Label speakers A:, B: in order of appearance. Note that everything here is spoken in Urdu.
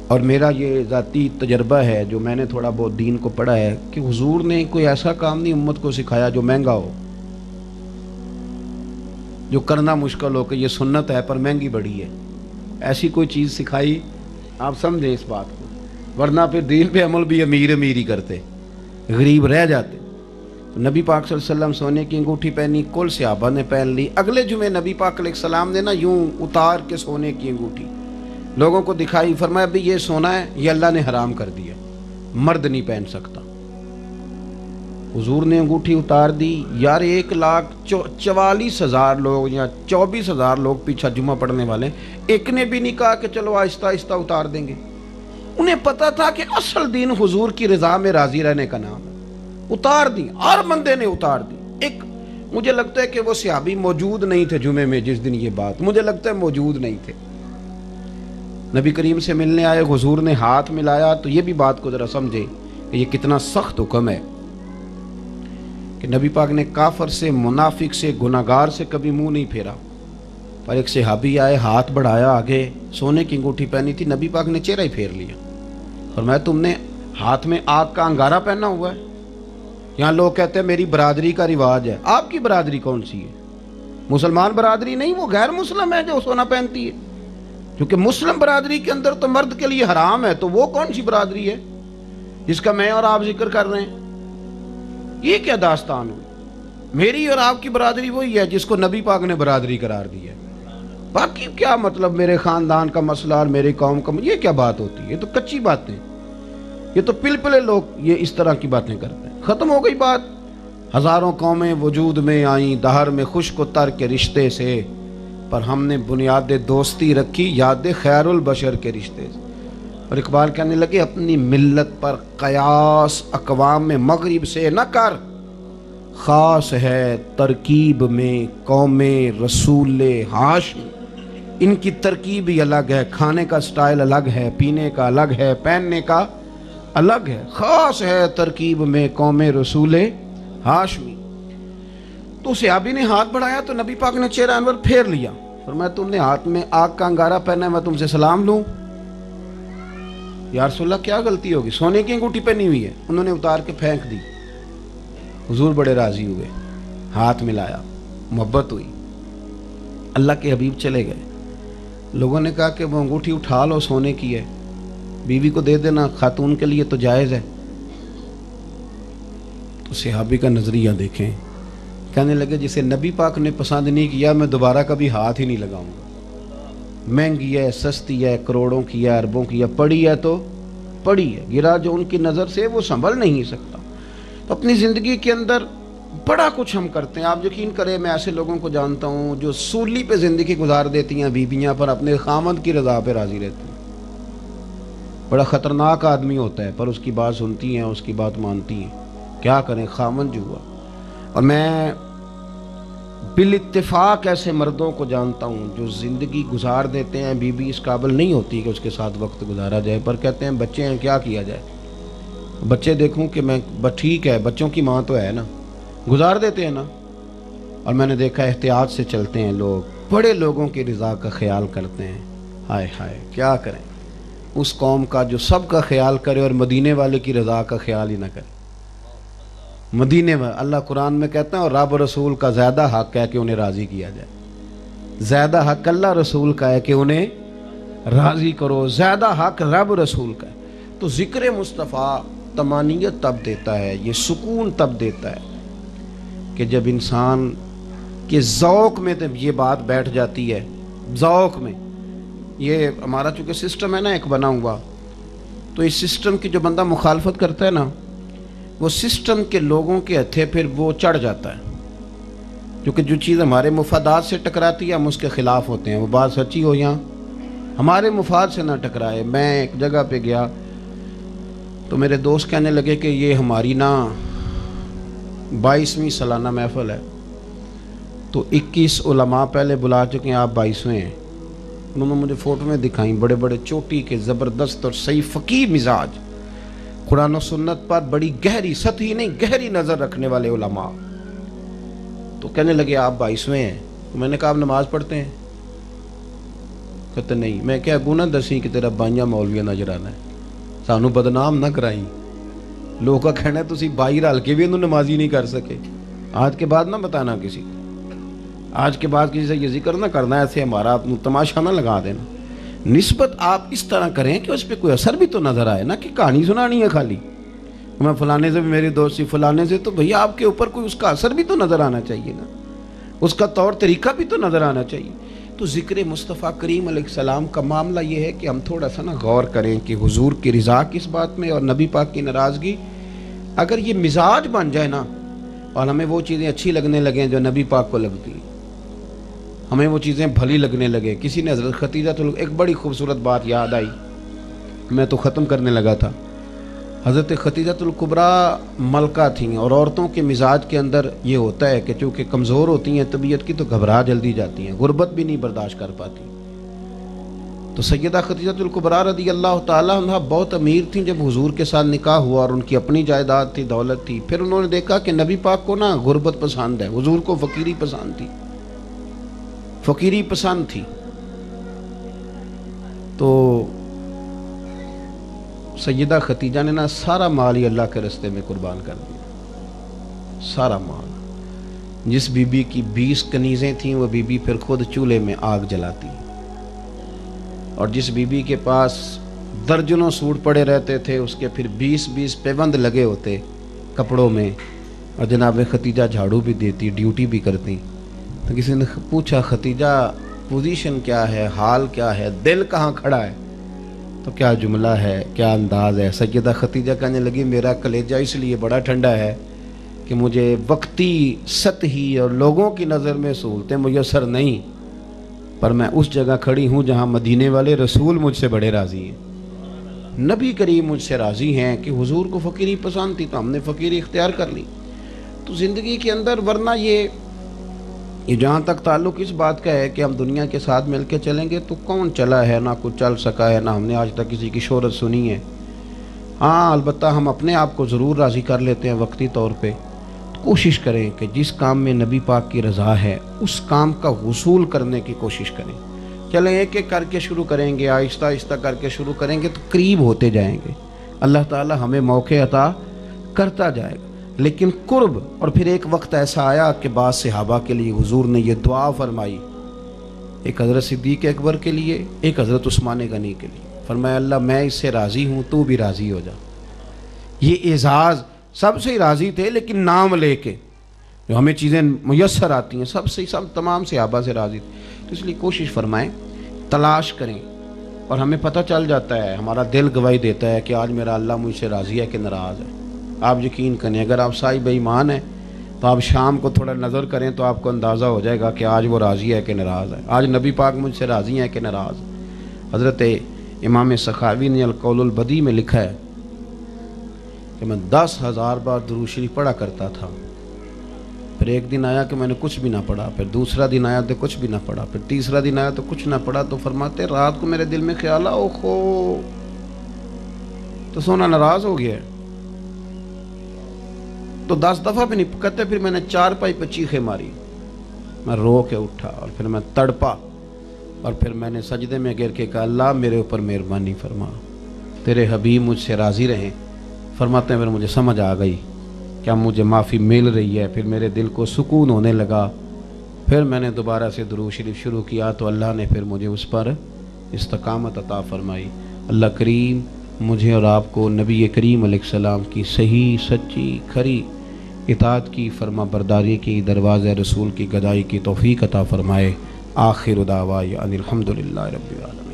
A: اور میرا یہ ذاتی تجربہ ہے جو میں نے تھوڑا بہت دین کو پڑھا ہے کہ حضور نے کوئی ایسا کام نہیں امت کو سکھایا جو مہنگا ہو، جو کرنا مشکل ہو کہ یہ سنت ہے پر مہنگی بڑی ہے، ایسی کوئی چیز سکھائی آپ سمجھیں اس بات کو، ورنہ پھر دین پہ عمل بھی امیر ہی کرتے، غریب رہ جاتے۔ نبی پاک صلی اللہ علیہ وسلم سونے کی انگوٹھی پہنی، کل صحابہ نے پہن لی۔ اگلے جمعے نبی پاک علیہ السلام نے نا یوں اتار کے سونے کی انگوٹھی لوگوں کو دکھائی، فرمایا بھی یہ سونا ہے، یہ اللہ نے حرام کر دیا، مرد نہیں پہن سکتا۔ حضور نے انگوٹھی اتار دی، یار 1,44,000 لوگ یا 24,000 لوگ پیچھے جمعہ پڑھنے والے، ایک نے بھی نہیں کہا کہ چلو آہستہ آہستہ اتار دیں گے۔ انہیں پتا تھا کہ اصل دین حضور کی رضا میں راضی رہنے کا نام ہے، اتار دی، ہر بندے نے اتار دی۔ ایک مجھے لگتا ہے کہ وہ صحابی موجود نہیں تھے جمعے میں جس دن یہ بات، مجھے لگتا ہے موجود نہیں تھے۔ نبی کریم سے ملنے آئے، حضور نے ہاتھ ملایا، تو یہ بھی بات کو ذرا سمجھے کہ یہ کتنا سخت حکم ہے کہ نبی پاک نے کافر سے، منافق سے، گناہگار سے کبھی منہ نہیں پھیرا۔ پر ایک صحابی آئے، ہاتھ بڑھایا آگے، سونے کی انگوٹھی پہنی تھی، نبی پاک نے چہرہ ہی پھیر لیا، فرمایا تم نے ہاتھ میں آگ کا انگارہ پہنا ہوا ہے؟ یہاں لوگ کہتے ہیں میری برادری کا رواج ہے، آپ کی برادری کون سی ہے؟ مسلمان برادری نہیں، وہ غیر مسلم ہے جو سونا پہنتی ہے، کیونکہ مسلم برادری کے اندر تو مرد کے لیے حرام ہے، تو وہ کون سی برادری ہے جس کا میں اور آپ ذکر کر رہے ہیں؟ یہ کیا داستان ہوئی؟ میری اور آپ کی برادری وہی ہے جس کو نبی پاک نے برادری قرار دی ہے، باقی کیا مطلب میرے خاندان کا مسئلہ اور میری قوم کا، یہ کیا بات ہوتی ہے؟ یہ تو کچی باتیں، یہ تو پلپلے لوگ یہ اس طرح کی باتیں کرتے ہیں۔ ختم ہو گئی بات۔ ہزاروں قومیں وجود میں آئیں دہر میں خشک و تر کے رشتے سے، پر ہم نے بنیاد دوستی رکھی یاد خیر البشر کے رشتے سے۔ اور اقبال کہنے لگے اپنی ملت پر قیاس اقوام مغرب سے نہ کر، خاص ہے ترکیب میں قوم رسول ہاشم۔ ان کی ترکیب ہی الگ ہے، کھانے کا سٹائل الگ ہے، پینے کا الگ ہے، پہننے کا الگ ہے، خاص ہے ترکیب میں قوم رسول ہاشمی۔ تو صحابی نے ہاتھ بڑھایا تو نبی پاک نے چہرہ انور پھیر لیا، فرمایا تم نے ہاتھ میں آگ کا انگارہ پہنا ہے، میں تم سے سلام لوں؟ یا رسول اللہ کیا غلطی ہوگی، سونے کی انگوٹھی پہنی ہوئی ہے۔ انہوں نے اتار کے پھینک دی۔ حضور بڑے راضی ہوئے، ہاتھ ملایا، محبت ہوئی، اللہ کے حبیب چلے گئے۔ لوگوں نے کہا کہ وہ انگوٹھی اٹھا لو، سونے کی ہے، بیوی کو دے دینا، خاتون کے لیے تو جائز ہے۔ تو صحابی کا نظریہ دیکھیں، کہنے لگے جسے نبی پاک نے پسند نہیں کیا میں دوبارہ کبھی ہاتھ ہی نہیں لگاؤں گا، مہنگی ہے، سستی ہے، کروڑوں کی ہے، اربوں کی ہے، پڑی ہے تو پڑی ہے، گرا جو ان کی نظر سے وہ سنبھل نہیں سکتا۔ تو اپنی زندگی کے اندر بڑا کچھ ہم کرتے ہیں، آپ یقین کریں میں ایسے لوگوں کو جانتا ہوں جو سولی پہ زندگی گزار دیتی ہیں بیویاں، پر اپنے خامند کی رضا پہ راضی رہتی ہیں۔ بڑا خطرناک آدمی ہوتا ہے پر اس کی بات سنتی ہیں، اس کی بات مانتی ہیں، کیا کریں خامند جو ہوا۔ اور میں بالاتفاق ایسے مردوں کو جانتا ہوں جو زندگی گزار دیتے ہیں، بیوی اس قابل نہیں ہوتی کہ اس کے ساتھ وقت گزارا جائے، پر کہتے ہیں بچے ہیں کیا کیا جائے، بچے دیکھوں کہ میں ٹھیک ہے، بچوں کی ماں تو ہے نا، گزار دیتے ہیں نا۔ اور میں نے دیکھا احتیاط سے چلتے ہیں لوگ، بڑے لوگوں کی رضا کا خیال کرتے ہیں، ہائے ہائے کیا کریں، اس قوم کا جو سب کا خیال کرے اور مدینے والے کی رضا کا خیال ہی نہ کرے۔ مدینے میں اللہ قرآن میں کہتا ہے اور رب رسول کا زیادہ حق ہے کہ انہیں راضی کیا جائے، زیادہ حق اللہ رسول کا ہے کہ انہیں راضی کرو، زیادہ حق رب رسول کا ہے۔ تو ذکر مصطفیٰ طمانینت تب دیتا ہے، یہ سکون تب دیتا ہے کہ جب انسان کے ذوق میں جب یہ بات بیٹھ جاتی ہے، ذوق میں یہ ہمارا چونکہ سسٹم ہے نا ایک بنا ہوا، تو اس سسٹم کی جو بندہ مخالفت کرتا ہے نا، وہ سسٹم کے لوگوں کے ہتھے پھر وہ چڑھ جاتا ہے، کیونکہ جو چیز ہمارے مفادات سے ٹکراتی ہے ہم اس کے خلاف ہوتے ہیں، وہ بات سچی ہو یا ہمارے مفاد سے نہ ٹکرائے۔ میں ایک جگہ پہ گیا تو میرے دوست کہنے لگے کہ یہ ہماری نا 22ویں سالانہ محفل ہے، تو 21 علماء پہلے بلا چکے ہیں، آپ 22ویں ہیں۔ انہوں نے مجھے فوٹو میں دکھائیں، بڑے بڑے چوٹی کے زبردست اور صحیح فقیہ مزاج، قرآن و سنت پر بڑی گہری، سطحی نہیں گہری نظر رکھنے والے علماء۔ تو کہنے لگے آپ 22ویں ہیں، تو میں نے کہا آپ نماز پڑھتے ہیں؟ کہتے نہیں میں کیا گناہ دسی کہ تیرا بائیاں مولویاں نظرانا ہے سانو بدنام نہ کرائی لوگ کا کہنا ہے تسی بائی رل کے بھی انہوں نمازی نہیں کر سکے آج کے بعد نہ بتانا کسی کو آج کے بعد کسی سے یہ ذکر نہ کرنا ایسے ہمارا تماشا نہ لگا دینا نسبت آپ اس طرح کریں کہ اس پہ کوئی اثر بھی تو نظر آئے نا کہ کہانی سنانی ہے خالی میں فلانے سے بھی میری دوستی فلانے سے تو بھئی آپ کے اوپر کوئی اس کا اثر بھی تو نظر آنا چاہیے نا اس کا طور طریقہ بھی تو نظر آنا چاہیے تو ذکر مصطفیٰ کریم علیہ السلام کا معاملہ یہ ہے کہ ہم تھوڑا سا نا غور کریں کہ حضور کی رضا کس بات میں اور نبی پاک کی ناراضگی اگر یہ مزاج بن جائے نا اور ہمیں وہ چیزیں اچھی لگنے لگیں جو نبی پاک کو لگتی ہیں ہمیں وہ چیزیں بھلی لگنے لگے کسی نے حضرت خدیجہ تو ایک بڑی خوبصورت بات یاد آئی میں تو ختم کرنے لگا تھا حضرت خدیجہ الکبریٰ ملکہ تھیں اور عورتوں کے مزاج کے اندر یہ ہوتا ہے کہ چونکہ کمزور ہوتی ہیں طبیعت کی تو گھبرا جلدی جاتی ہیں غربت بھی نہیں برداشت کر پاتی تو سیدہ خدیجہ الکبریٰ رضی اللہ تعالیٰ عنہ بہت امیر تھیں جب حضور کے ساتھ نکاح ہوا اور ان کی اپنی جائیداد تھی دولت تھی پھر انہوں نے دیکھا کہ نبی پاک کو نا غربت پسند ہے حضور کو فقیری پسند تھی فقیری پسند تھی تو سیدہ خدیجہ نے نا سارا مال ہی اللہ کے راستے میں قربان کر دیا سارا مال جس بی بی کی 20 کنیزیں تھیں وہ بی بی پھر خود چولہے میں آگ جلاتی اور جس بی بی کے پاس درجنوں سوٹ پڑے رہتے تھے اس کے پھر 20 پیوند لگے ہوتے کپڑوں میں اور جناب خدیجہ جھاڑو بھی دیتی ڈیوٹی بھی کرتی تو کسی نے پوچھا خدیجہ پوزیشن کیا ہے حال کیا ہے دل کہاں کھڑا ہے تو کیا جملہ ہے کیا انداز ہے سیدہ خدیجہ کہنے لگی میرا کلیجہ اس لیے بڑا ٹھنڈا ہے کہ مجھے وقتی سطحی اور لوگوں کی نظر میں سہولتیں میسر نہیں پر میں اس جگہ کھڑی ہوں جہاں مدینے والے رسول مجھ سے بڑے راضی ہیں نبی کریم مجھ سے راضی ہیں کہ حضور کو فقیری پسند تھی تو ہم نے فقیری اختیار کر لی تو زندگی کے اندر ورنہ یہ جہاں تک تعلق اس بات کا ہے کہ ہم دنیا کے ساتھ مل کے چلیں گے تو کون چلا ہے نہ کچھ چل سکا ہے نہ ہم نے آج تک کسی کی شہرت سنی ہے ہاں البتہ ہم اپنے آپ کو ضرور راضی کر لیتے ہیں وقتی طور پہ کوشش کریں کہ جس کام میں نبی پاک کی رضا ہے اس کام کا حصول کرنے کی کوشش کریں چلیں ایک ایک کر کے شروع کریں گے آہستہ آہستہ کر کے شروع کریں گے تو قریب ہوتے جائیں گے اللہ تعالی ہمیں موقع عطا کرتا جائے گا لیکن قرب اور پھر ایک وقت ایسا آیا کہ بعض صحابہ کے لیے حضور نے یہ دعا فرمائی ایک حضرت صدیق اکبر کے لیے ایک حضرت عثمان غنی کے لیے فرمایا اللہ میں اس سے راضی ہوں تو بھی راضی ہو جا یہ اعزاز سب سے راضی تھے لیکن نام لے کے جو ہمیں چیزیں میسر آتی ہیں سب تمام صحابہ سے راضی تھے تو اس لیے کوشش فرمائیں تلاش کریں اور ہمیں پتہ چل جاتا ہے ہمارا دل گواہی دیتا ہے کہ آج میرا اللہ مجھ سے راضی ہے کہ ناراض ہے آپ یقین کریں اگر آپ صاحب ایمان ہیں تو آپ شام کو تھوڑا نظر کریں تو آپ کو اندازہ ہو جائے گا کہ آج وہ راضی ہے کہ ناراض ہے آج نبی پاک مجھ سے راضی ہیں کہ ناراض حضرت امام سخاوی نے القول البدی میں لکھا ہے کہ میں 10,000 بار درود شریف پڑھا کرتا تھا پھر ایک دن آیا کہ میں نے کچھ بھی نہ پڑھا پھر دوسرا دن آیا تو کچھ بھی نہ پڑھا پھر تیسرا دن آیا تو کچھ نہ پڑھا تو فرماتے رات کو میرے دل میں خیال آ اوہو تو سونا ناراض ہو گیا تو 10 دفعہ بھی نہیں کہتے پھر میں نے 4 پائی پہ چیخیں ماری میں رو کے اٹھا اور پھر میں تڑپا اور پھر میں نے سجدے میں گر کے کہا اللہ میرے اوپر مہربانی فرما تیرے حبیب مجھ سے راضی رہیں فرماتے ہیں پھر مجھے سمجھ آ گئی کیا مجھے معافی مل رہی ہے پھر میرے دل کو سکون ہونے لگا پھر میں نے دوبارہ سے درود شریف شروع کیا تو اللہ نے پھر مجھے اس پر استقامت عطا فرمائی اللہ کریم مجھے اور آپ کو نبی کریم علیہ السلام کی صحیح سچی کھری اطاعت کی فرما برداری کی دروازہ رسول کی گدائی کی توفیق عطا فرمائے آخر دعوانا ان الحمدللہ رب العالمین